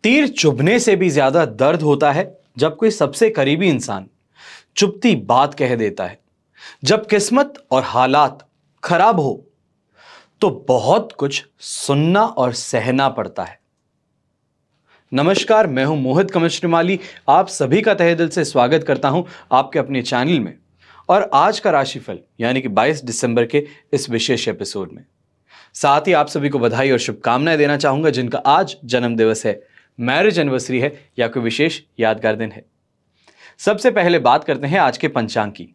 तीर चुभने से भी ज्यादा दर्द होता है जब कोई सबसे करीबी इंसान चुभती बात कह देता है। जब किस्मत और हालात खराब हो तो बहुत कुछ सुनना और सहना पड़ता है। नमस्कार, मैं हूं मोहित कमिश्रीमाली। आप सभी का तहे दिल से स्वागत करता हूं आपके अपने चैनल में और आज का राशिफल यानी कि 22 दिसंबर के इस विशेष एपिसोड में। साथ ही आप सभी को बधाई और शुभकामनाएं देना चाहूंगा जिनका आज जन्म दिवस है, मैरिज एनिवर्सरी है या कोई विशेष यादगार दिन है। सबसे पहले बात करते हैं आज के पंचांग की।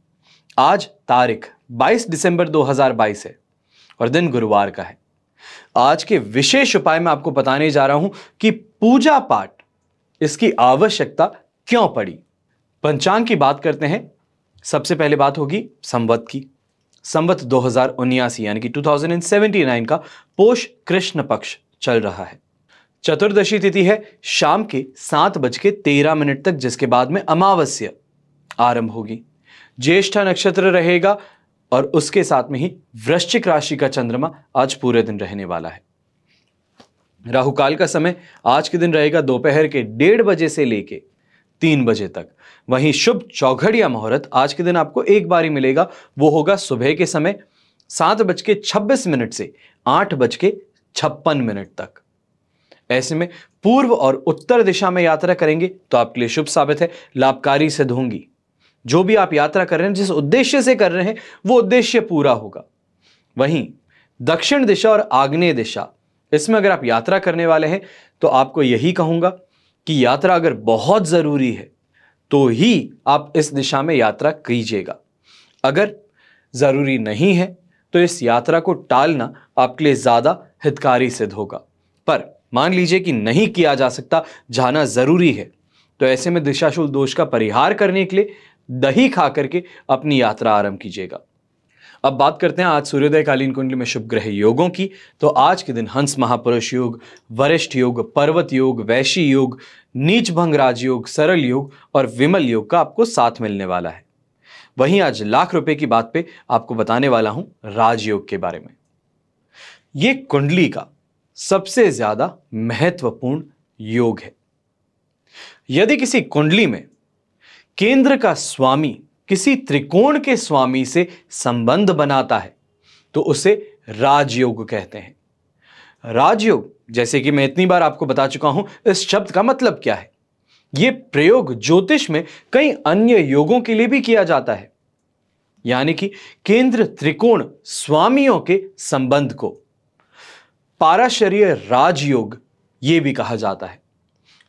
आज तारीख 22 दिसंबर 2022 है और दिन गुरुवार का है। आज के विशेष उपाय में आपको बताने जा रहा हूं कि पूजा पाठ इसकी आवश्यकता क्यों पड़ी। पंचांग की बात करते हैं। सबसे पहले बात होगी संवत की। संवत 2079 यानी कि 2079 का पोष कृष्ण पक्ष चल रहा है। चतुर्दशी तिथि है शाम के 7:13 तक, जिसके बाद में अमावस्या आरंभ होगी। ज्येष्ठा नक्षत्र रहेगा और उसके साथ में ही वृश्चिक राशि का चंद्रमा आज पूरे दिन रहने वाला है। राहु काल का समय आज के दिन रहेगा दोपहर के 1:30 बजे से लेके 3 बजे तक। वहीं शुभ चौघड़ या मुहूर्त आज के दिन आपको एक बार ही मिलेगा, वो होगा सुबह के समय 7:26 से 8:56 तक। ऐसे में पूर्व और उत्तर दिशा में यात्रा करेंगे तो आपके लिए शुभ साबित है, लाभकारी सिद्ध होंगी। जो भी आप यात्रा कर रहे हैं, जिस उद्देश्य से कर रहे हैं, वो उद्देश्य पूरा होगा। वहीं दक्षिण दिशा और आग्नेय दिशा, इसमें अगर आप यात्रा करने वाले हैं तो आपको यही कहूंगा कि यात्रा अगर बहुत जरूरी है तो ही आप इस दिशा में यात्रा कीजिएगा। अगर जरूरी नहीं है तो इस यात्रा को टालना आपके लिए ज्यादा हितकारी सिद्ध होगा। पर मान लीजिए कि नहीं किया जा सकता, जाना जरूरी है, तो ऐसे में दिशाशूल दोष का परिहार करने के लिए दही खा करके अपनी यात्रा आरंभ कीजिएगा। अब बात करते हैं आज सूर्योदय कालीन कुंडली में शुभ ग्रह योगों की। तो आज के दिन हंस महापुरुष योग, वरिष्ठ योग, पर्वत योग, वैशी योग, नीच भंग राजयोग, सरल योग और विमल योग का आपको साथ मिलने वाला है। वहीं आज लाख रुपए की बात पे आपको बताने वाला हूं राजयोग के बारे में। यह कुंडली का सबसे ज्यादा महत्वपूर्ण योग है। यदि किसी कुंडली में केंद्र का स्वामी किसी त्रिकोण के स्वामी से संबंध बनाता है तो उसे राजयोग कहते हैं। राजयोग, जैसे कि मैं इतनी बार आपको बता चुका हूं, इस शब्द का मतलब क्या है। यह प्रयोग ज्योतिष में कई अन्य योगों के लिए भी किया जाता है, यानी कि केंद्र त्रिकोण स्वामियों के संबंध को पाराशरीय राजयोग यह भी कहा जाता है।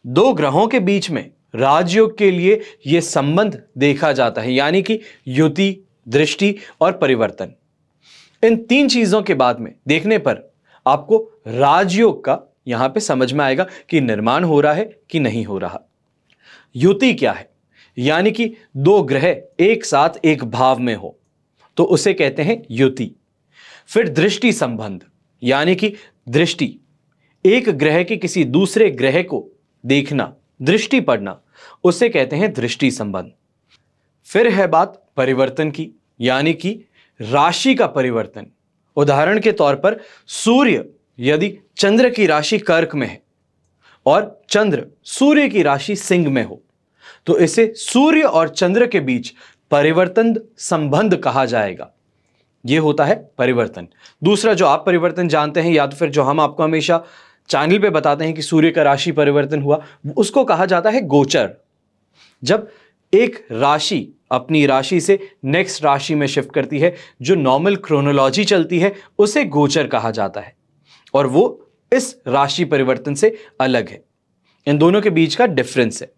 दो ग्रहों के बीच में राजयोग के लिए यह संबंध देखा जाता है, यानी कि युति, दृष्टि और परिवर्तन। इन तीन चीजों के बाद में देखने पर आपको राजयोग का यहां पे समझ में आएगा कि निर्माण हो रहा है कि नहीं हो रहा। युति क्या है, यानी कि दो ग्रह एक साथ एक भाव में हो तो उसे कहते हैं युति। फिर दृष्टि संबंध, यानी कि दृष्टि, एक ग्रह के किसी दूसरे ग्रह को देखना, दृष्टि पड़ना, उसे कहते हैं दृष्टि संबंध। फिर है बात परिवर्तन की, यानी कि राशि का परिवर्तन। उदाहरण के तौर पर सूर्य यदि चंद्र की राशि कर्क में है और चंद्र सूर्य की राशि सिंह में हो तो इसे सूर्य और चंद्र के बीच परिवर्तन संबंध कहा जाएगा। यह होता है परिवर्तन। दूसरा जो आप परिवर्तन जानते हैं या तो फिर जो हम आपको हमेशा चैनल पे बताते हैं कि सूर्य का राशि परिवर्तन हुआ, उसको कहा जाता है गोचर। जब एक राशि अपनी राशि से नेक्स्ट राशि में शिफ्ट करती है, जो नॉर्मल क्रोनोलॉजी चलती है, उसे गोचर कहा जाता है और वो इस राशि परिवर्तन से अलग है। इन दोनों के बीच का डिफरेंस है।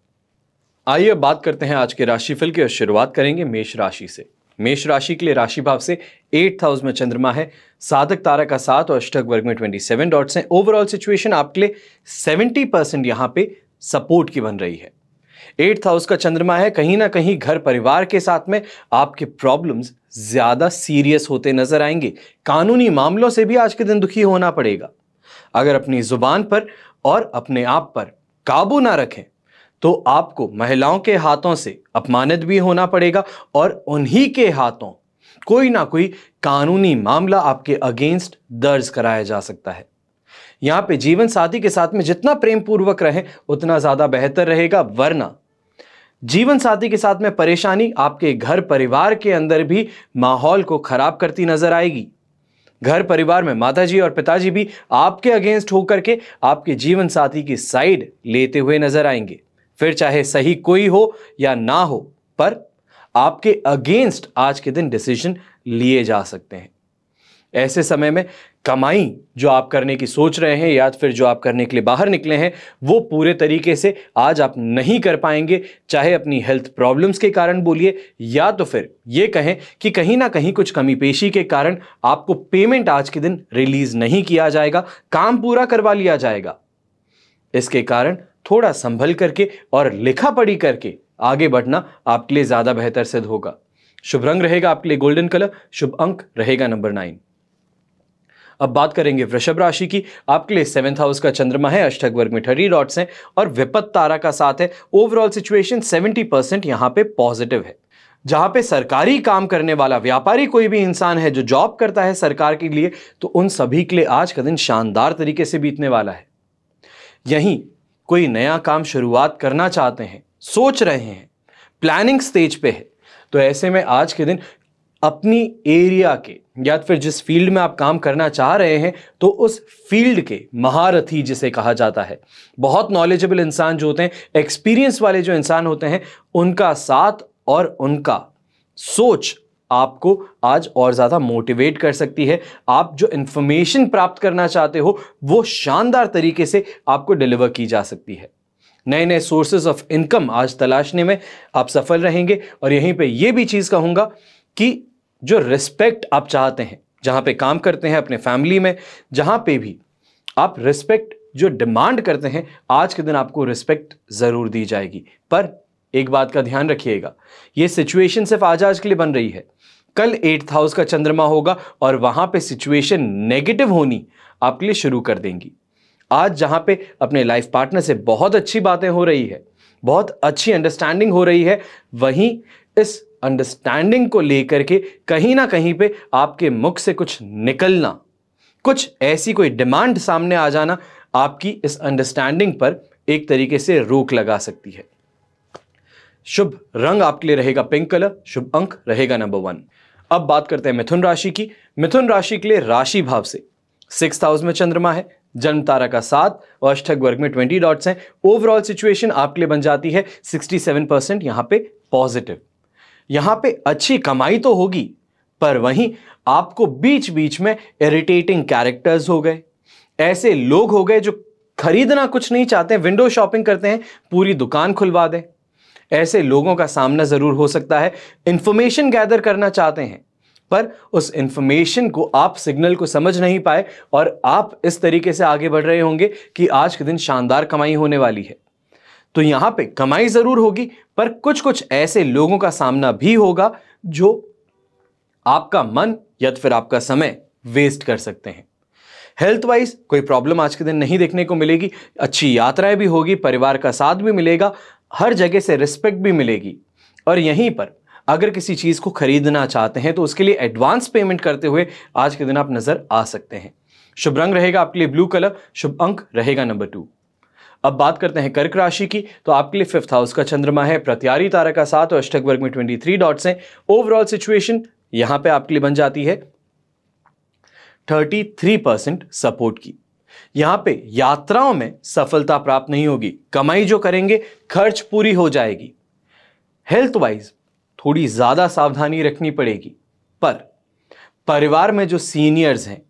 आइए अब बात करते हैं आज के राशिफल की और शुरुआत करेंगे मेष राशि से। मेष राशि के लिए राशि भाव से 8th हाउस में चंद्रमा है, साधक तारा का 7 और अष्टक वर्ग में 27 डॉट्स हैं। ओवरऑल सिचुएशन आपके लिए 70% यहां पे सपोर्ट की बन रही है। 8th हाउस का चंद्रमा है, कहीं ना कहीं घर परिवार के साथ में आपके प्रॉब्लम्स ज्यादा सीरियस होते नजर आएंगे। कानूनी मामलों से भी आज के दिन दुखी होना पड़ेगा। अगर अपनी जुबान पर और अपने आप पर काबू ना रखें तो आपको महिलाओं के हाथों से अपमानित भी होना पड़ेगा और उन्हीं के हाथों कोई ना कोई कानूनी मामला आपके अगेंस्ट दर्ज कराया जा सकता है। यहां पे जीवन साथी के साथ में जितना प्रेम पूर्वक रहें उतना ज्यादा बेहतर रहेगा, वरना जीवन साथी के साथ में परेशानी आपके घर परिवार के अंदर भी माहौल को खराब करती नजर आएगी। घर परिवार में माताजी और पिताजी भी आपके अगेंस्ट होकर के आपके जीवन साथी की साइड लेते हुए नजर आएंगे। फिर चाहे सही कोई हो या ना हो, पर आपके अगेंस्ट आज के दिन डिसीजन लिए जा सकते हैं। ऐसे समय में कमाई जो आप करने की सोच रहे हैं या फिर जो आप करने के लिए बाहर निकले हैं, वो पूरे तरीके से आज आप नहीं कर पाएंगे। चाहे अपनी हेल्थ प्रॉब्लम्स के कारण बोलिए, या तो फिर ये कहें कि कहीं ना कहीं कुछ कमी पेशी के कारण आपको पेमेंट आज के दिन रिलीज नहीं किया जाएगा, काम पूरा करवा लिया जाएगा। इसके कारण थोड़ा संभल करके और लिखा पढ़ी करके आगे बढ़ना आपके लिए ज्यादा बेहतर सिद्ध होगा। शुभ रंग रहेगा आपके लिए गोल्डन कलर, शुभ अंक रहेगा नंबर 9। अब बात करेंगे वृषभ राशि की। आपके लिए 7th हाउस का चंद्रमा है, अष्टक वर्ग में 30 डॉट्स हैं और विपत्त तारा का साथ है। ओवरऑल सिचुएशन 70% यहां पे पॉजिटिव है। जहां पे सरकारी काम करने वाला व्यापारी कोई भी इंसान है जो जॉब करता है सरकार के लिए, तो उन सभी के लिए आज का दिन शानदार तरीके से बीतने वाला है। यहीं कोई नया काम शुरुआत करना चाहते हैं, सोच रहे हैं, प्लानिंग स्टेज पे है, तो ऐसे में आज के दिन अपनी एरिया के या फिर जिस फील्ड में आप काम करना चाह रहे हैं, तो उस फील्ड के महारथी जिसे कहा जाता है, बहुत नॉलेजेबल इंसान जो होते हैं, एक्सपीरियंस वाले जो इंसान होते हैं, उनका साथ और उनका सोच आपको आज और ज्यादा मोटिवेट कर सकती है। आप जो इंफॉर्मेशन प्राप्त करना चाहते हो वो शानदार तरीके से आपको डिलीवर की जा सकती है। नए नए सोर्सेज ऑफ इनकम आज तलाशने में आप सफल रहेंगे। और यहीं पे ये भी चीज कहूंगा कि जो रिस्पेक्ट आप चाहते हैं, जहां पे काम करते हैं, अपने फैमिली में जहां पे भी आप रिस्पेक्ट जो डिमांड करते हैं, आज के दिन आपको रिस्पेक्ट जरूर दी जाएगी। पर एक बात का ध्यान रखिएगा, ये सिचुएशन सिर्फ आज के लिए बन रही है। कल 8th हाउस का चंद्रमा होगा और वहां पे सिचुएशन नेगेटिव होनी आपके लिए शुरू कर देंगी। आज जहां पे अपने लाइफ पार्टनर से बहुत अच्छी बातें हो रही है, बहुत अच्छी अंडरस्टैंडिंग हो रही है, वहीं इस अंडरस्टैंडिंग को लेकर के कहीं ना कहीं पे आपके मुख से कुछ निकलना, कुछ ऐसी कोई डिमांड सामने आ जाना आपकी इस अंडरस्टैंडिंग पर एक तरीके से रोक लगा सकती है। शुभ रंग आपके लिए रहेगा पिंक कलर, शुभ अंक रहेगा नंबर 1। अब बात करते हैं मिथुन राशि की। मिथुन राशि के लिए राशि भाव से 6th हाउस में चंद्रमा है, जन्म तारा का 7 और अष्टक वर्ग में 20 डॉट्स हैं। ओवरऑल सिचुएशन आपके लिए बन जाती है 67% यहां पे पॉजिटिव। यहां पे अच्छी कमाई तो होगी, पर वहीं आपको बीच बीच में इरिटेटिंग कैरेक्टर्स हो गए, ऐसे लोग हो गए जो खरीदना कुछ नहीं चाहते, विंडो शॉपिंग करते हैं, पूरी दुकान खुलवा दें। ऐसे लोगों का सामना जरूर हो सकता है। इंफॉर्मेशन गैदर करना चाहते हैं, पर उस इंफॉर्मेशन को आप सिग्नल को समझ नहीं पाए और आप इस तरीके से आगे बढ़ रहे होंगे कि आज के दिन शानदार कमाई होने वाली है। तो यहां पे कमाई जरूर होगी, पर कुछ कुछ ऐसे लोगों का सामना भी होगा जो आपका मन या फिर आपका समय वेस्ट कर सकते हैं। हेल्थ वाइज कोई प्रॉब्लम आज के दिन नहीं देखने को मिलेगी। अच्छी यात्राएं भी होगी, परिवार का साथ भी मिलेगा, हर जगह से रिस्पेक्ट भी मिलेगी। और यहीं पर अगर किसी चीज को खरीदना चाहते हैं तो उसके लिए एडवांस पेमेंट करते हुए आज के दिन आप नजर आ सकते हैं। शुभ रंग रहेगा आपके लिए ब्लू कलर, शुभ अंक रहेगा नंबर 2। अब बात करते हैं कर्क राशि की। तो आपके लिए 5th हाउस का चंद्रमा है, प्रत्यारी तारा का 7 और अष्टक वर्ग में 23 डॉट्स हैं। ओवरऑल सिचुएशन यहां पे आपके लिए बन जाती है 33% सपोर्ट की। यहां पे यात्राओं में सफलता प्राप्त नहीं होगी, कमाई जो करेंगे खर्च पूरी हो जाएगी। हेल्थ वाइज थोड़ी ज्यादा सावधानी रखनी पड़ेगी, पर परिवार में जो सीनियर्स हैं,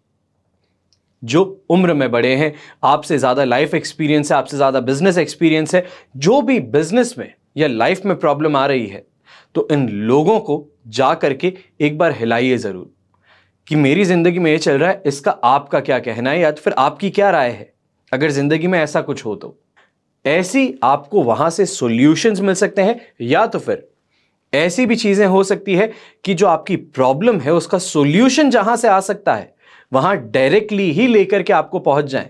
जो उम्र में बड़े हैं, आपसे ज्यादा लाइफ एक्सपीरियंस है, आपसे ज्यादा बिजनेस एक्सपीरियंस है, जो भी बिजनेस में या लाइफ में प्रॉब्लम आ रही है, तो इन लोगों को जा करके एक बार हिलाइए जरूर कि मेरी जिंदगी में ये चल रहा है, इसका आपका क्या कहना है या फिर आपकी क्या राय है। अगर जिंदगी में ऐसा कुछ हो तो ऐसी आपको वहां से सॉल्यूशंस मिल सकते हैं, या तो फिर ऐसी भी चीजें हो सकती है कि जो आपकी प्रॉब्लम है उसका सॉल्यूशन जहां से आ सकता है वहां डायरेक्टली ही लेकर के आपको पहुंच जाएं।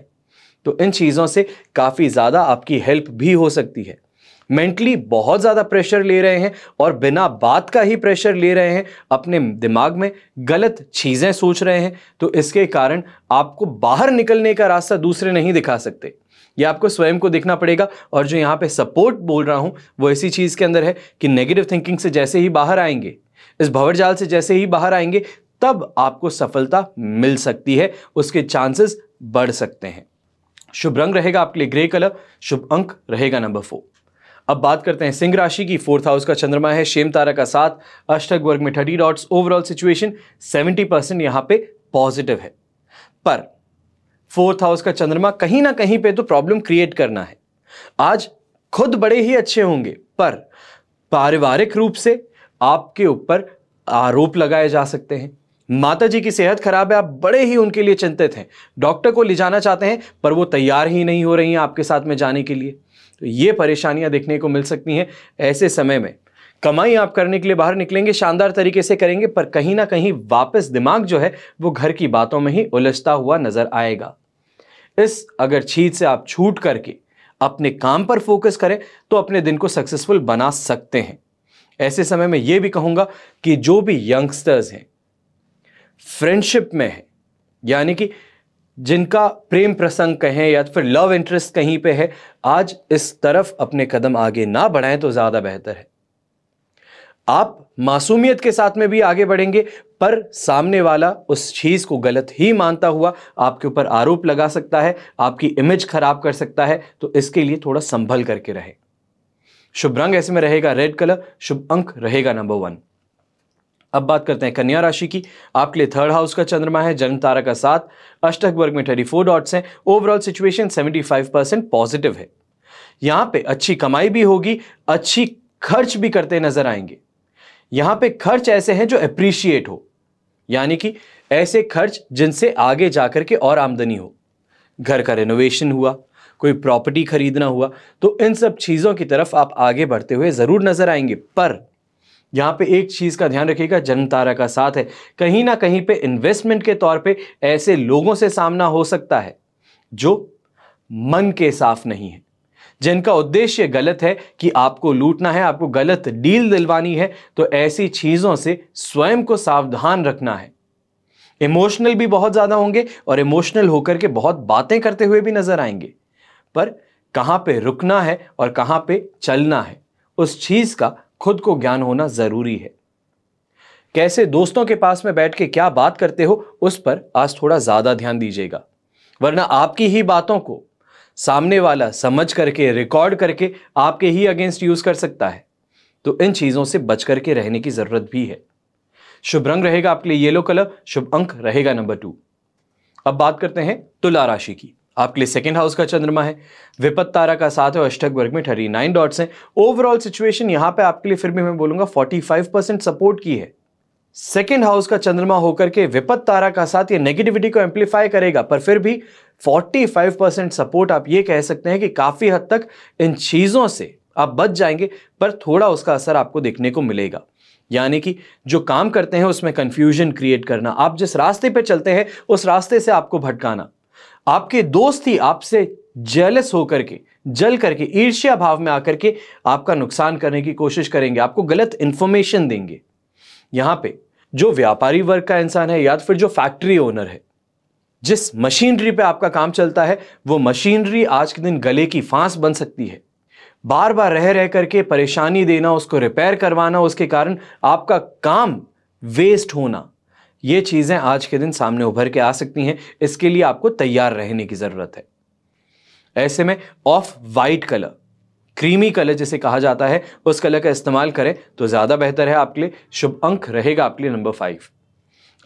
तो इन चीजों से काफी ज्यादा आपकी हेल्प भी हो सकती है। मेंटली बहुत ज्यादा प्रेशर ले रहे हैं और बिना बात का ही प्रेशर ले रहे हैं, अपने दिमाग में गलत चीजें सोच रहे हैं, तो इसके कारण आपको बाहर निकलने का रास्ता दूसरे नहीं दिखा सकते, यह आपको स्वयं को देखना पड़ेगा। और जो यहां पे सपोर्ट बोल रहा हूं वो ऐसी चीज के अंदर है कि नेगेटिव थिंकिंग से जैसे ही बाहर आएंगे, इस भंवरजाल से जैसे ही बाहर आएंगे, तब आपको सफलता मिल सकती है, उसके चांसेस बढ़ सकते हैं। शुभ रंग रहेगा आपके लिए ग्रे कलर, शुभ अंक रहेगा नंबर 4। अब बात करते हैं सिंह राशि की। 4th हाउस का चंद्रमा है, शेम तारा का 7, अष्टक वर्ग में 30 डॉट्स, ओवरऑल सिचुएशन 70% यहां पे पॉजिटिव है। पर 4th हाउस का चंद्रमा कहीं ना कहीं पे तो प्रॉब्लम क्रिएट करना है। आज खुद बड़े ही अच्छे होंगे, पर पारिवारिक रूप से आपके ऊपर आरोप लगाए जा सकते हैं। माता जी की सेहत खराब है, आप बड़े ही उनके लिए चिंतित हैं, डॉक्टर को ले जाना चाहते हैं पर वो तैयार ही नहीं हो रही हैं आपके साथ में जाने के लिए, तो ये परेशानियां देखने को मिल सकती हैं। ऐसे समय में कमाई आप करने के लिए बाहर निकलेंगे, शानदार तरीके से करेंगे, पर कहीं ना कहीं वापस दिमाग जो है वो घर की बातों में ही उलझता हुआ नजर आएगा। इस अगर चीज से आप छूट करके अपने काम पर फोकस करें तो अपने दिन को सक्सेसफुल बना सकते हैं। ऐसे समय में यह भी कहूंगा कि जो भी यंगस्टर्स हैं, फ्रेंडशिप में है, यानी कि जिनका प्रेम प्रसंग कहें या फिर लव इंटरेस्ट कहीं पे है, आज इस तरफ अपने कदम आगे ना बढ़ाएं तो ज्यादा बेहतर है। आप मासूमियत के साथ में भी आगे बढ़ेंगे, पर सामने वाला उस चीज को गलत ही मानता हुआ आपके ऊपर आरोप लगा सकता है, आपकी इमेज खराब कर सकता है, तो इसके लिए थोड़ा संभल करके रहे। शुभ रंग ऐसे में रहेगा रेड कलर, शुभ अंक रहेगा नंबर 1। अब बात करते हैं कन्या राशि की। आपके लिए 3rd हाउस का चंद्रमा है, जन्म तारा का 7, अष्टक वर्ग में 34 डॉट्स हैं, ओवरऑल सिचुएशन 75% पॉजिटिव है। यहां पे अच्छी कमाई भी होगी, अच्छी खर्च भी करते नजर आएंगे। यहां पे खर्च ऐसे हैं जो अप्रिशिएट हो, यानी कि ऐसे खर्च जिनसे आगे जाकर के और आमदनी हो। घर का रेनोवेशन हुआ, कोई प्रॉपर्टी खरीदना हुआ, तो इन सब चीजों की तरफ आप आगे बढ़ते हुए जरूर नजर आएंगे। पर यहां पे एक चीज का ध्यान रखिएगा, जन्म तारा का 7 है, कहीं ना कहीं पे इन्वेस्टमेंट के तौर पे ऐसे लोगों से सामना हो सकता है जो मन के साफ नहीं है, जिनका उद्देश्य गलत है कि आपको लूटना है, आपको गलत डील दिलवानी है। तो ऐसी चीजों से स्वयं को सावधान रखना है। इमोशनल भी बहुत ज्यादा होंगे और इमोशनल होकर के बहुत बातें करते हुए भी नजर आएंगे, पर कहां पे रुकना है और कहां पे चलना है, उस चीज का खुद को ज्ञान होना जरूरी है। कैसे दोस्तों के पास में बैठ के क्या बात करते हो, उस पर आज थोड़ा ज्यादा ध्यान दीजिएगा, वरना आपकी ही बातों को सामने वाला समझ करके रिकॉर्ड करके आपके ही अगेंस्ट यूज कर सकता है। तो इन चीजों से बच करके रहने की जरूरत भी है। शुभ रंग रहेगा आपके लिए येलो कलर, शुभ अंक रहेगा नंबर 2। अब बात करते हैं तुला राशि की। आपके लिए 2nd हाउस का चंद्रमा है, विपत तारा का 7 है, अष्टक वर्ग में 39 डॉट्स हैं। ओवरऑल सिचुएशन यहां पे आपके लिए फिर भी मैं बोलूंगा 45% सपोर्ट की है। 2nd हाउस का चंद्रमा होकर के विपत तारा का 7 ये नेगेटिविटी को एम्पलीफाई करेगा, पर फिर भी 45% सपोर्ट आप ये कह सकते हैं कि काफी हद तक इन चीजों से आप बच जाएंगे, पर थोड़ा उसका असर आपको देखने को मिलेगा। यानी कि जो काम करते हैं उसमें कंफ्यूजन क्रिएट करना, आप जिस रास्ते पे चलते हैं उस रास्ते से आपको भटकाना, आपके दोस्त ही आपसे जेलस होकर के, जल करके, ईर्ष्या भाव में आकर के आपका नुकसान करने की कोशिश करेंगे, आपको गलत इंफॉर्मेशन देंगे। यहां पे जो व्यापारी वर्ग का इंसान है या फिर जो फैक्ट्री ओनर है, जिस मशीनरी पे आपका काम चलता है, वो मशीनरी आज के दिन गले की फांस बन सकती है। बार बार रह रह करके परेशानी देना, उसको रिपेयर करवाना, उसके कारण आपका काम वेस्ट होना, ये चीजें आज के दिन सामने उभर के आ सकती हैं। इसके लिए आपको तैयार रहने की जरूरत है। ऐसे में of white colour, creamy colour जिसे कहा जाता है, उस कलर का इस्तेमाल करें तो ज्यादा बेहतर है आपके लिए। शुभ अंक रहेगा आपके लिए नंबर 5।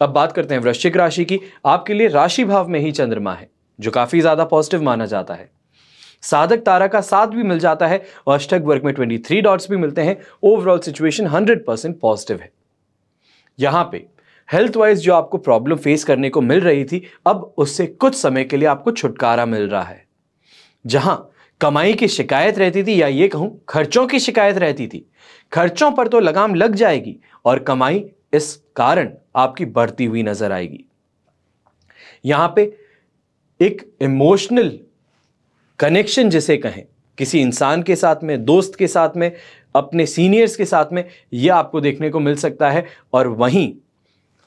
अब बात करते हैं वृश्चिक राशि की। आपके लिए राशि भाव में ही चंद्रमा है, जो काफी ज्यादा पॉजिटिव माना जाता है। साधक तारा का 7 भी मिल जाता है और अष्टक वर्ग में 23 डॉट्स भी मिलते हैं। ओवरऑल सिचुएशन 100% पॉजिटिव है। यहां पे हेल्थ वाइज जो आपको प्रॉब्लम फेस करने को मिल रही थी, अब उससे कुछ समय के लिए आपको छुटकारा मिल रहा है। जहां कमाई की शिकायत रहती थी, या ये कहूं खर्चों की शिकायत रहती थी, खर्चों पर तो लगाम लग जाएगी और कमाई इस कारण आपकी बढ़ती हुई नजर आएगी। यहां पे एक इमोशनल कनेक्शन जिसे कहें, किसी इंसान के साथ में, दोस्त के साथ में, अपने सीनियर्स के साथ में, यह आपको देखने को मिल सकता है। और वहीं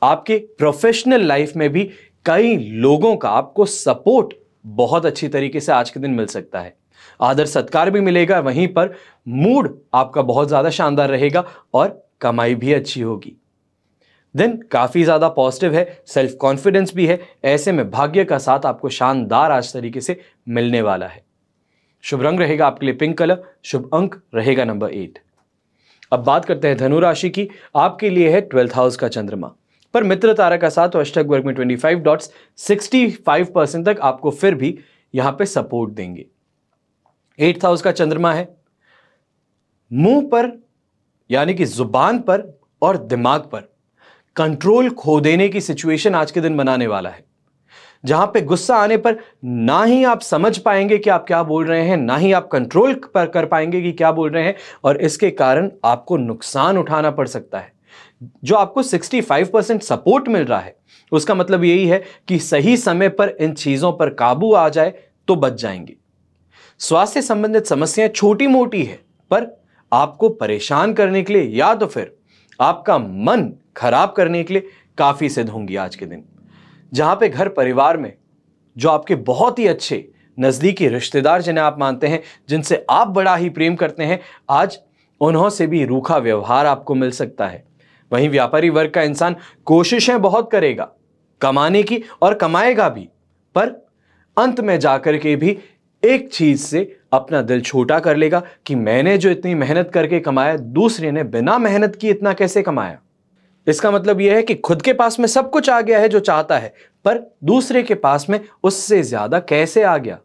आपके प्रोफेशनल लाइफ में भी कई लोगों का आपको सपोर्ट बहुत अच्छी तरीके से आज के दिन मिल सकता है। आदर सत्कार भी मिलेगा, वहीं पर मूड आपका बहुत ज्यादा शानदार रहेगा और कमाई भी अच्छी होगी। दिन काफी ज्यादा पॉजिटिव है, सेल्फ कॉन्फिडेंस भी है। ऐसे में भाग्य का साथ आपको शानदार आज तरीके से मिलने वाला है। शुभ रंग रहेगा आपके लिए पिंक कलर, शुभ अंक रहेगा नंबर 8। अब बात करते हैं धनु राशि की। आपके लिए है 12th हाउस का चंद्रमा, पर मित्र तारा का साथ अष्टक वर्ग में 25.65% तक आपको फिर भी यहां पे सपोर्ट देंगे। 8th हाउस का चंद्रमा है, मुंह पर यानी कि जुबान पर और दिमाग पर कंट्रोल खो देने की सिचुएशन आज के दिन बनाने वाला है, जहां पे गुस्सा आने पर ना ही आप समझ पाएंगे कि आप क्या बोल रहे हैं, ना ही आप कंट्रोल पर कर पाएंगे कि क्या बोल रहे हैं, और इसके कारण आपको नुकसान उठाना पड़ सकता है। जो आपको 65% सपोर्ट मिल रहा है, उसका मतलब यही है कि सही समय पर इन चीजों पर काबू आ जाए तो बच जाएंगे। स्वास्थ्य संबंधित समस्याएं छोटी मोटी है, पर आपको परेशान करने के लिए या तो फिर आपका मन खराब करने के लिए काफी सिद्ध होंगी आज के दिन। जहां पे घर परिवार में जो आपके बहुत ही अच्छे नजदीकी रिश्तेदार जिन्हें आप मानते हैं, जिनसे आप बड़ा ही प्रेम करते हैं, आज उन्हों से भी रूखा व्यवहार आपको मिल सकता है। वहीं व्यापारी वर्ग का इंसान कोशिशें बहुत करेगा कमाने की और कमाएगा भी, पर अंत में जाकर के भी एक चीज से अपना दिल छोटा कर लेगा कि मैंने जो इतनी मेहनत करके कमाया, दूसरे ने बिना मेहनत की इतना कैसे कमाया। इसका मतलब यह है कि खुद के पास में सब कुछ आ गया है जो चाहता है, पर दूसरे के पास में उससे ज्यादा कैसे आ गया।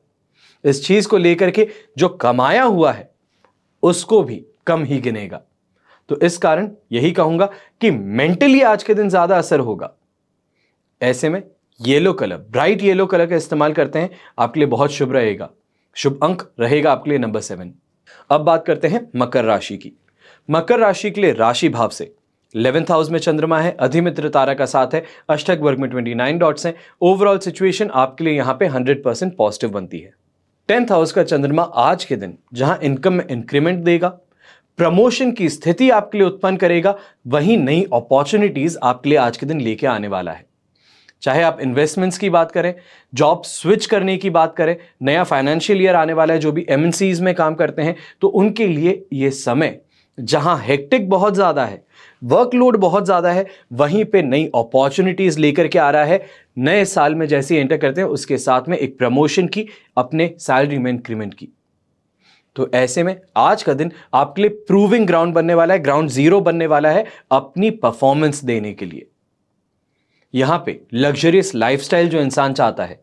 इस चीज को लेकर के जो कमाया हुआ है उसको भी कम ही गिनेगा। तो इस कारण यही कहूंगा कि मेंटली आज के दिन ज्यादा असर होगा। ऐसे में yellow colour, bright yellow colour का इस्तेमाल करते हैं, आपके लिए बहुत शुभ रहेगा। शुभ अंक रहेगा आपके लिए नंबर 7। अब बात करते हैं मकर राशि की। मकर राशि के लिए राशि भाव से 11th हाउस में चंद्रमा है, अधिमित्र तारा का साथ है, अष्टक वर्ग में 29 डॉट्स हैं। ओवरऑल सिचुएशन आपके लिए यहां पे 100% पॉजिटिव बनती है। 10th हाउस का चंद्रमा आज के दिन जहां इनकम में इंक्रीमेंट देगा, प्रमोशन की स्थिति आपके लिए उत्पन्न करेगा, वहीं नई अपॉर्चुनिटीज आपके लिए आज के दिन लेके आने वाला है। चाहे आप इन्वेस्टमेंट्स की बात करें, जॉब स्विच करने की बात करें, नया फाइनेंशियल ईयर आने वाला है, जो भी एमएनसीज में काम करते हैं, तो उनके लिए यह समय जहां हेक्टिक बहुत ज्यादा है, वर्कलोड बहुत ज्यादा है, वहीं पे नई अपॉर्चुनिटीज लेकर के आ रहा है। नए साल में जैसे ही एंटर करते हैं उसके साथ में एक प्रमोशन की, अपने सैलरी में इंक्रीमेंट की। तो ऐसे में आज का दिन आपके लिए प्रूविंग ग्राउंड बनने वाला है, ग्राउंड जीरो बनने वाला है अपनी परफॉर्मेंस देने के लिए। यहां पे लग्जरियस लाइफस्टाइल जो इंसान चाहता है,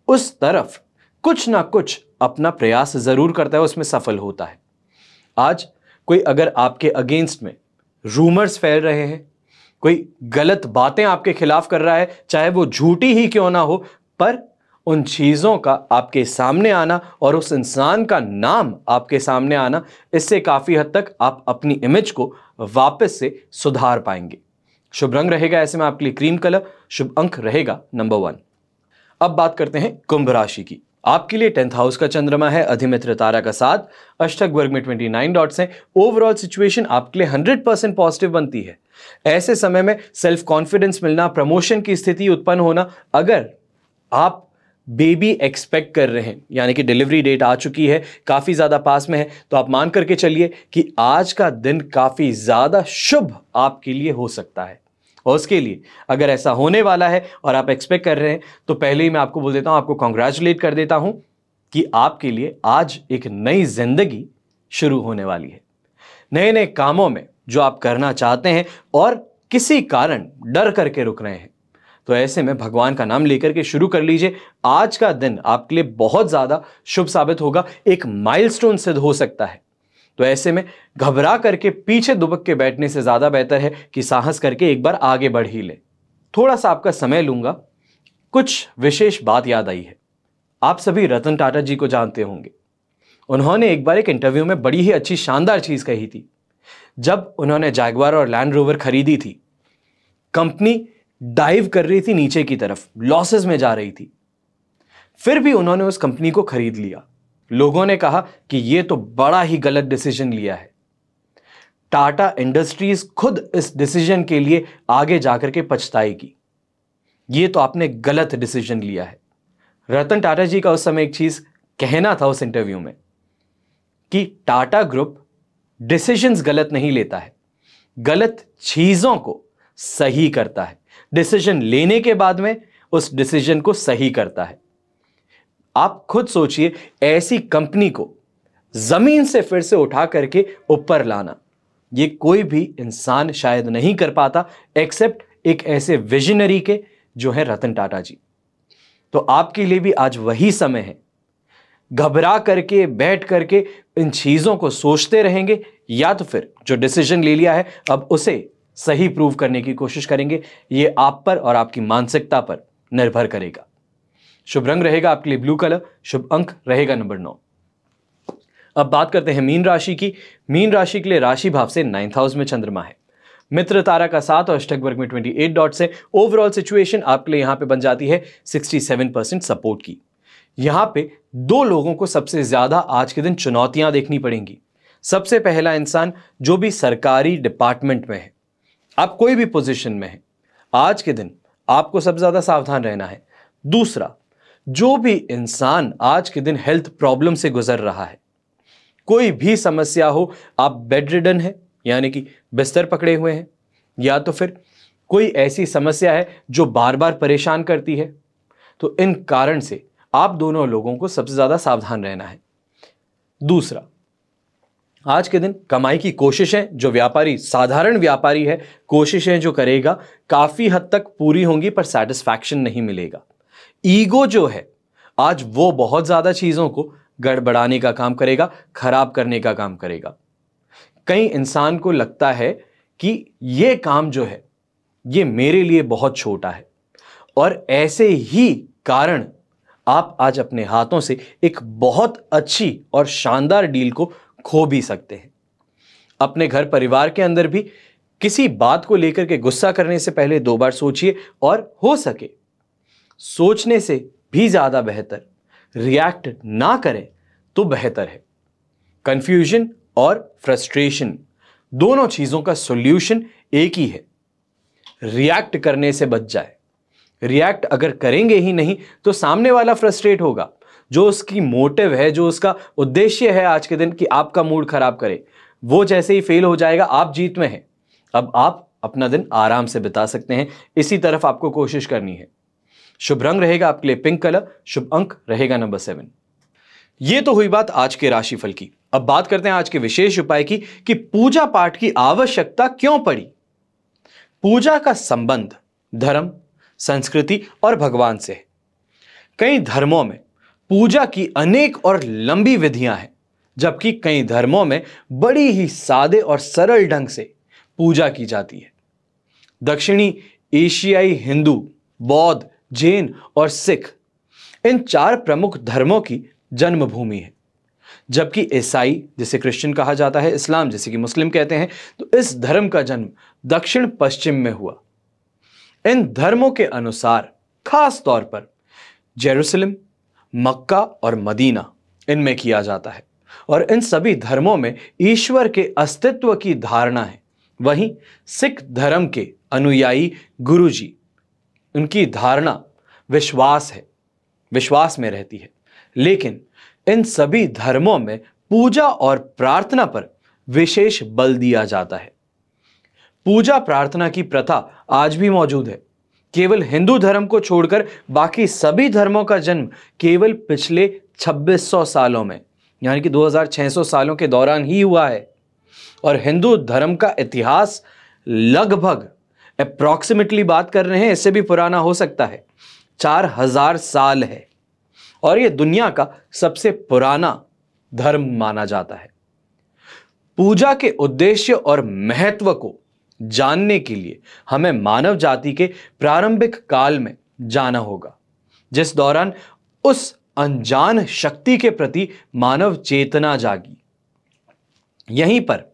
उस तरफ कुछ ना कुछ अपना प्रयास जरूर करता है, उसमें सफल होता है। आज कोई अगर आपके अगेंस्ट में रूमर्स फैल रहे हैं, कोई गलत बातें आपके खिलाफ कर रहा है, चाहे वो झूठी ही क्यों ना हो, पर उन चीजों का आपके सामने आना और उस इंसान का नाम आपके सामने आना, इससे काफी हद तक आप अपनी इमेज को वापस से सुधार पाएंगे। शुभ रंग रहेगा ऐसे में आपके लिए क्रीम कलर, शुभ अंक रहेगा नंबर 1। अब बात करते हैं कुंभ राशि की। आपके लिए 10th हाउस का चंद्रमा है, अधिमित्र तारा का साथ, अष्टक वर्ग में 29 डॉट्स हैं। ओवरऑल सिचुएशन आपके लिए 100% पॉजिटिव बनती है। ऐसे समय में सेल्फ कॉन्फिडेंस मिलना, प्रमोशन की स्थिति उत्पन्न होना, अगर आप बेबी एक्सपेक्ट कर रहे हैं, यानी कि डिलीवरी डेट आ चुकी है, काफी ज्यादा पास में है, तो आप मान करके चलिए कि आज का दिन काफी ज्यादा शुभ आपके लिए हो सकता है। और उसके लिए अगर ऐसा होने वाला है और आप एक्सपेक्ट कर रहे हैं, तो पहले ही मैं आपको बोल देता हूं, आपको कॉन्ग्रेचुलेट कर देता हूं कि आपके लिए आज एक नई जिंदगी शुरू होने वाली है। नए नए कामों में जो आप करना चाहते हैं और किसी कारण डर करके रुक रहे हैं, तो ऐसे में भगवान का नाम लेकर के शुरू कर लीजिए। आज का दिन आपके लिए बहुत ज्यादा शुभ साबित होगा, एक माइलस्टोन सिद्ध हो सकता है। तो ऐसे में घबरा करके पीछे दुबक के बैठने से ज्यादा बेहतर है कि साहस करके एक बार आगे बढ़ ही ले। थोड़ा सा आपका समय लूंगा, कुछ विशेष बात याद आई है। आप सभी रतन टाटा जी को जानते होंगे। उन्होंने एक बार एक इंटरव्यू में बड़ी ही अच्छी शानदार चीज कही थी। जब उन्होंने जैगवार और लैंड रोवर खरीदी थी, कंपनी डाइव कर रही थी नीचे की तरफ, लॉसेस में जा रही थी, फिर भी उन्होंने उस कंपनी को खरीद लिया। लोगों ने कहा कि यह तो बड़ा ही गलत डिसीजन लिया है। टाटा इंडस्ट्रीज खुद इस डिसीजन के लिए आगे जाकर के पछताएगी। यह तो आपने गलत डिसीजन लिया है। रतन टाटा जी का उस समय एक चीज कहना था उस इंटरव्यू में कि टाटा ग्रुप डिसीजंस गलत नहीं लेता है, गलत चीजों को सही करता है, डिसीजन लेने के बाद में उस डिसीजन को सही करता है। आप खुद सोचिए, ऐसी कंपनी को जमीन से फिर से उठा करके ऊपर लाना, यह कोई भी इंसान शायद नहीं कर पाता एक्सेप्ट एक ऐसे विजनरी के जो है रतन टाटा जी। तो आपके लिए भी आज वही समय है। घबरा करके बैठ करके इन चीजों को सोचते रहेंगे या तो फिर जो डिसीजन ले लिया है अब उसे सही प्रूव करने की कोशिश करेंगे। यह आप पर और आपकी मानसिकता पर निर्भर करेगा। शुभ रंग रहेगा आपके लिए ब्लू कलर, शुभ अंक रहेगा नंबर 9। अब बात करते हैं मीन राशि की। मीन राशि के लिए राशि भाव से 9th हाउस में चंद्रमा है, मित्र तारा का 7 और अष्टक वर्ग में 28 डॉट से ओवरऑल सिचुएशन आपके लिए यहां पे बन जाती है 67% सपोर्ट की। यहां पे दो लोगों को सबसे ज्यादा आज के दिन चुनौतियां देखनी पड़ेंगी। सबसे पहला इंसान जो भी सरकारी डिपार्टमेंट में है, आप कोई भी पोजीशन में है, आज के दिन आपको सबसे ज्यादा सावधान रहना है। दूसरा, जो भी इंसान आज के दिन हेल्थ प्रॉब्लम से गुजर रहा है, कोई भी समस्या हो, आप बेड रिडन है यानी कि बिस्तर पकड़े हुए हैं, या तो फिर कोई ऐसी समस्या है जो बार बार परेशान करती है, तो इन कारण से आप दोनों लोगों को सबसे ज्यादा सावधान रहना है। दूसरा, आज के दिन कमाई की कोशिशें, जो व्यापारी साधारण व्यापारी है, कोशिशें जो करेगा काफी हद तक पूरी होंगी पर सेटिस्फैक्शन नहीं मिलेगा। ईगो जो है आज वो बहुत ज्यादा चीजों को गड़बड़ाने का काम करेगा, खराब करने का काम करेगा। कई इंसान को लगता है कि ये काम जो है ये मेरे लिए बहुत छोटा है, और ऐसे ही कारण आप आज अपने हाथों से एक बहुत अच्छी और शानदार डील को खो भी सकते हैं। अपने घर परिवार के अंदर भी किसी बात को लेकर के गुस्सा करने से पहले 2 बार सोचिए, और हो सके सोचने से भी ज्यादा बेहतर रिएक्ट ना करें तो बेहतर है। कंफ्यूजन और फ्रस्ट्रेशन दोनों चीजों का सॉल्यूशन एक ही है, रिएक्ट करने से बच जाए। रिएक्ट अगर करेंगे ही नहीं तो सामने वाला फ्रस्ट्रेट होगा। जो उसकी मोटिव है, जो उसका उद्देश्य है आज के दिन कि आपका मूड खराब करे, वो जैसे ही फेल हो जाएगा आप जीत में हैं। अब आप अपना दिन आराम से बिता सकते हैं, इसी तरफ आपको कोशिश करनी है। शुभ रंग रहेगा आपके लिए पिंक कलर, शुभ अंक रहेगा नंबर 7। ये तो हुई बात आज के राशिफल की। अब बात करते हैं आज के विशेष उपाय की कि पूजा पाठ की आवश्यकता क्यों पड़ी। पूजा का संबंध धर्म, संस्कृति और भगवान से है। कई धर्मों में पूजा की अनेक और लंबी विधियां हैं, जबकि कई धर्मों में बड़ी ही सादे और सरल ढंग से पूजा की जाती है। दक्षिणी एशियाई हिंदू, बौद्ध, जैन और सिख इन 4 प्रमुख धर्मों की जन्मभूमि है, जबकि ईसाई जिसे क्रिश्चियन कहा जाता है, इस्लाम जिसे कि मुस्लिम कहते हैं, तो इस धर्म का जन्म दक्षिण पश्चिम में हुआ। इन धर्मों के अनुसार खास तौर पर जेरूसलम, मक्का और मदीना इनमें किया जाता है, और इन सभी धर्मों में ईश्वर के अस्तित्व की धारणा है। वहीं सिख धर्म के अनुयायी गुरुजी, उनकी धारणा विश्वास है, विश्वास में रहती है। लेकिन इन सभी धर्मों में पूजा और प्रार्थना पर विशेष बल दिया जाता है। पूजा प्रार्थना की प्रथा आज भी मौजूद है। केवल हिंदू धर्म को छोड़कर बाकी सभी धर्मों का जन्म केवल पिछले 2600 सालों में, यानी कि 2600 सालों के दौरान ही हुआ है। और हिंदू धर्म का इतिहास लगभग अप्रॉक्सीमेटली बात कर रहे हैं, इससे भी पुराना हो सकता है, 4000 साल है, और यह दुनिया का सबसे पुराना धर्म माना जाता है। पूजा के उद्देश्य और महत्व को जानने के लिए हमें मानव जाति के प्रारंभिक काल में जाना होगा, जिस दौरान उस अनजान शक्ति के प्रति मानव चेतना जागी। यहीं पर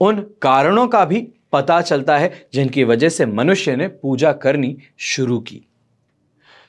उन कारणों का भी पता चलता है जिनकी वजह से मनुष्य ने पूजा करनी शुरू की।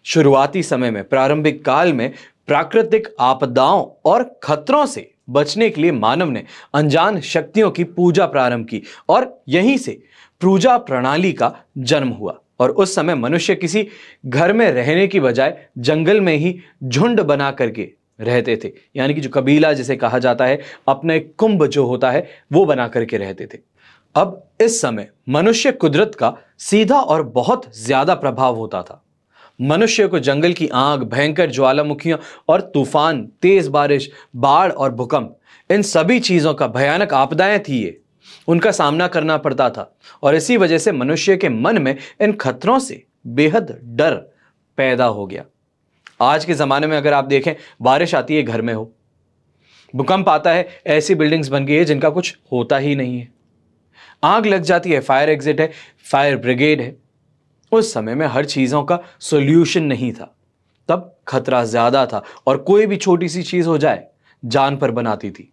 शुरुआती समय में, प्रारंभिक काल में प्राकृतिक आपदाओं और खतरों से बचने के लिए मानव ने अनजान शक्तियों की पूजा प्रारंभ की और यहीं से पूजा प्रणाली का जन्म हुआ। और उस समय मनुष्य किसी घर में रहने की बजाय जंगल में ही झुंड बना करके रहते थे, यानी कि जो कबीला जिसे कहा जाता है, अपना एक कुंभ जो होता है वो बना करके रहते थे। अब इस समय मनुष्य कुदरत का सीधा और बहुत ज्यादा प्रभाव होता था। मनुष्य को जंगल की आग, भयंकर ज्वालामुखियां और तूफान, तेज बारिश, बाढ़ और भूकंप, इन सभी चीजों का भयानक आपदाएं थी ये, उनका सामना करना पड़ता था। और इसी वजह से मनुष्य के मन में इन खतरों से बेहद डर पैदा हो गया। आज के जमाने में अगर आप देखें, बारिश आती है घर में हो, भूकंप आता है ऐसी बिल्डिंग्स बन गई है जिनका कुछ होता ही नहीं है, आग लग जाती है फायर एग्जिट है, फायर ब्रिगेड है। उस समय में हर चीजों का सॉल्यूशन नहीं था, तब खतरा ज्यादा था और कोई भी छोटी सी चीज हो जाए जान पर बनाती थी।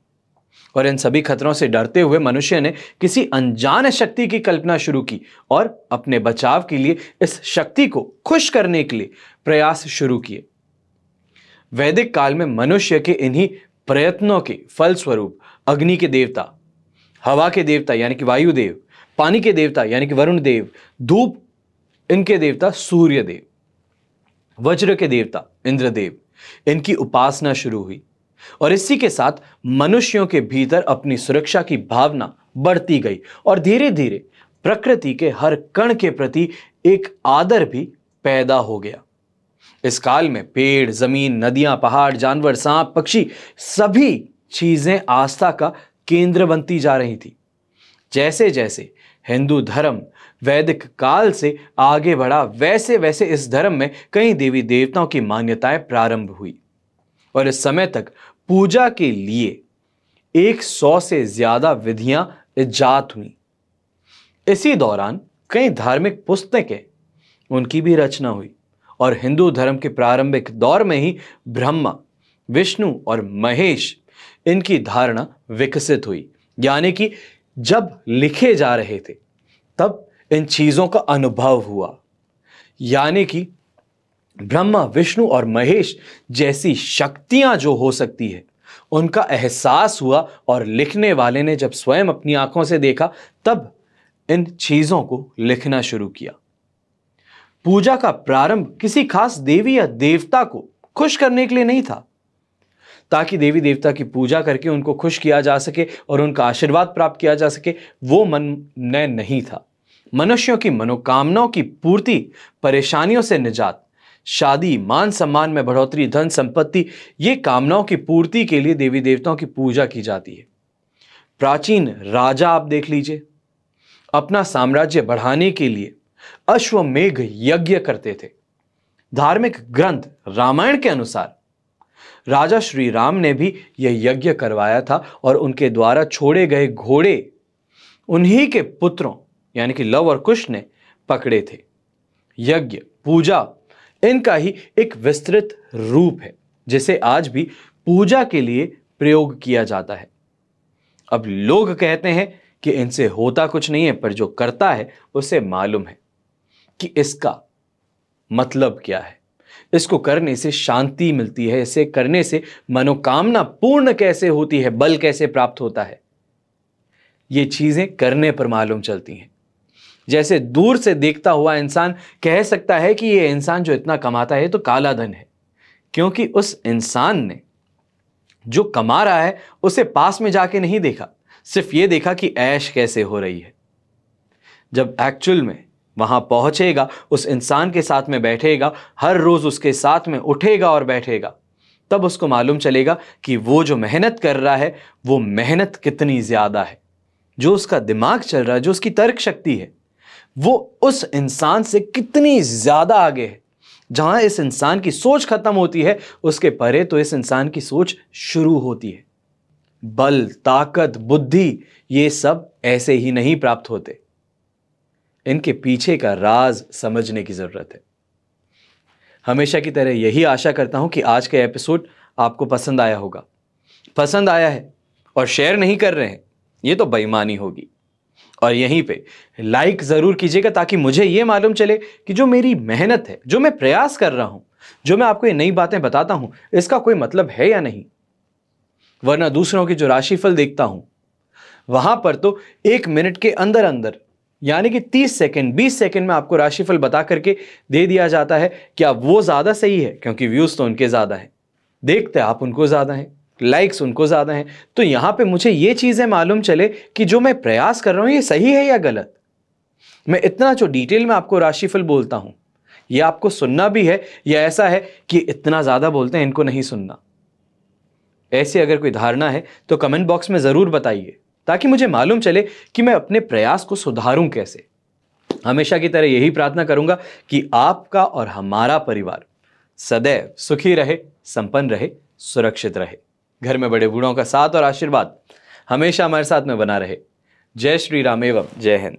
और इन सभी खतरों से डरते हुए मनुष्य ने किसी अनजान शक्ति की कल्पना शुरू की और अपने बचाव के लिए इस शक्ति को खुश करने के लिए प्रयास शुरू किए। वैदिक काल में मनुष्य के इन्हीं प्रयत्नों के फलस्वरूप अग्नि के देवता, हवा के देवता यानी कि वायुदेव, पानी के देवता यानी कि वरुण देव, धूप इनके देवता सूर्य देव, वज्र के देवता इंद्रदेव, इनकी उपासना शुरू हुई। और इसी के साथ मनुष्यों के भीतर अपनी सुरक्षा की भावना बढ़ती गई और धीरे धीरे प्रकृति के हर कण के प्रति एक आदर भी पैदा हो गया। इस काल में पेड़, जमीन, नदियां, पहाड़, जानवर, सांप, पक्षी, सभी चीजें आस्था का केंद्र बनती जा रही थी। जैसे जैसे हिंदू धर्म वैदिक काल से आगे बढ़ा, वैसे वैसे इस धर्म में कई देवी देवताओं की मान्यताएं प्रारंभ हुई और इस समय तक पूजा के लिए 100 से ज्यादा विधियां इजाद हुई। इसी दौरान कई धार्मिक पुस्तकें, उनकी भी रचना हुई और हिंदू धर्म के प्रारंभिक दौर में ही ब्रह्मा, विष्णु और महेश, इनकी धारणा विकसित हुई। यानी कि जब लिखे जा रहे थे तब इन चीजों का अनुभव हुआ, यानी कि ब्रह्मा, विष्णु और महेश जैसी शक्तियां जो हो सकती है उनका एहसास हुआ और लिखने वाले ने जब स्वयं अपनी आंखों से देखा तब इन चीजों को लिखना शुरू किया। पूजा का प्रारंभ किसी खास देवी या देवता को खुश करने के लिए नहीं था, ताकि देवी देवता की पूजा करके उनको खुश किया जा सके और उनका आशीर्वाद प्राप्त किया जा सके, वो मन नहीं था। मनुष्यों की मनोकामनाओं की पूर्ति, परेशानियों से निजात, शादी, मान सम्मान में बढ़ोतरी, धन संपत्ति, ये कामनाओं की पूर्ति के लिए देवी देवताओं की पूजा की जाती है। प्राचीन राजा आप देख लीजिए, अपना साम्राज्य बढ़ाने के लिए अश्वमेघ यज्ञ करते थे। धार्मिक ग्रंथ रामायण के अनुसार राजा श्री राम ने भी यह यज्ञ करवाया था और उनके द्वारा छोड़े गए घोड़े उन्हीं के पुत्रों यानी कि लव और कुश ने पकड़े थे। यज्ञ, पूजा, इनका ही एक विस्तृत रूप है जिसे आज भी पूजा के लिए प्रयोग किया जाता है। अब लोग कहते हैं कि इनसे होता कुछ नहीं है, पर जो करता है उसे मालूम है कि इसका मतलब क्या है, इसको करने से शांति मिलती है, इसे करने से मनोकामना पूर्ण कैसे होती है, बल कैसे प्राप्त होता है, ये चीजें करने पर मालूम चलती हैं। जैसे दूर से देखता हुआ इंसान कह सकता है कि ये इंसान जो इतना कमाता है तो काला धन है, क्योंकि उस इंसान ने जो कमा रहा है उसे पास में जाके नहीं देखा, सिर्फ ये देखा कि ऐश कैसे हो रही है। जब एक्चुअल में वहां पहुंचेगा, उस इंसान के साथ में बैठेगा, हर रोज उसके साथ में उठेगा और बैठेगा, तब उसको मालूम चलेगा कि वो जो मेहनत कर रहा है वो मेहनत कितनी ज्यादा है। जो उसका दिमाग चल रहा है, जो उसकी तर्क शक्ति है, वो उस इंसान से कितनी ज्यादा आगे है। जहां इस इंसान की सोच खत्म होती है, उसके परे तो इस इंसान की सोच शुरू होती है। बल, ताकत, बुद्धि, ये सब ऐसे ही नहीं प्राप्त होते, इनके पीछे का राज समझने की जरूरत है। हमेशा की तरह यही आशा करता हूं कि आज का एपिसोड आपको पसंद आया होगा। पसंद आया है और शेयर नहीं कर रहे हैं, ये तो बेईमानी होगी। और यहीं पे लाइक जरूर कीजिएगा ताकि मुझे यह मालूम चले कि जो मेरी मेहनत है, जो मैं प्रयास कर रहा हूं, जो मैं आपको ये नई बातें बताता हूं इसका कोई मतलब है या नहीं? वरना दूसरों की जो राशिफल देखता हूं वहां पर तो 1 मिनट के अंदर अंदर यानी कि 30 सेकंड 20 सेकंड में आपको राशिफल बता करके दे दिया जाता है। क्या वो ज्यादा सही है? क्योंकि व्यूज तो उनके ज्यादा हैं, देखते आप उनको ज्यादा हैं, लाइक्स उनको ज्यादा हैं। तो यहां पे मुझे ये चीजें मालूम चले कि जो मैं प्रयास कर रहा हूं ये सही है या गलत। मैं इतना जो डिटेल में आपको राशिफल बोलता हूं ये आपको सुनना भी है या ऐसा है कि इतना ज्यादा बोलते हैं इनको नहीं सुनना? ऐसी अगर कोई धारणा है तो कमेंट बॉक्स में जरूर बताइए ताकि मुझे मालूम चले कि मैं अपने प्रयास को सुधारूं कैसे। हमेशा की तरह यही प्रार्थना करूंगा कि आपका और हमारा परिवार सदैव सुखी रहे, संपन्न रहे, सुरक्षित रहे। घर में बड़े बूढ़ों का साथ और आशीर्वाद हमेशा हमारे साथ में बना रहे। जय श्री राम एवं जय हिंद।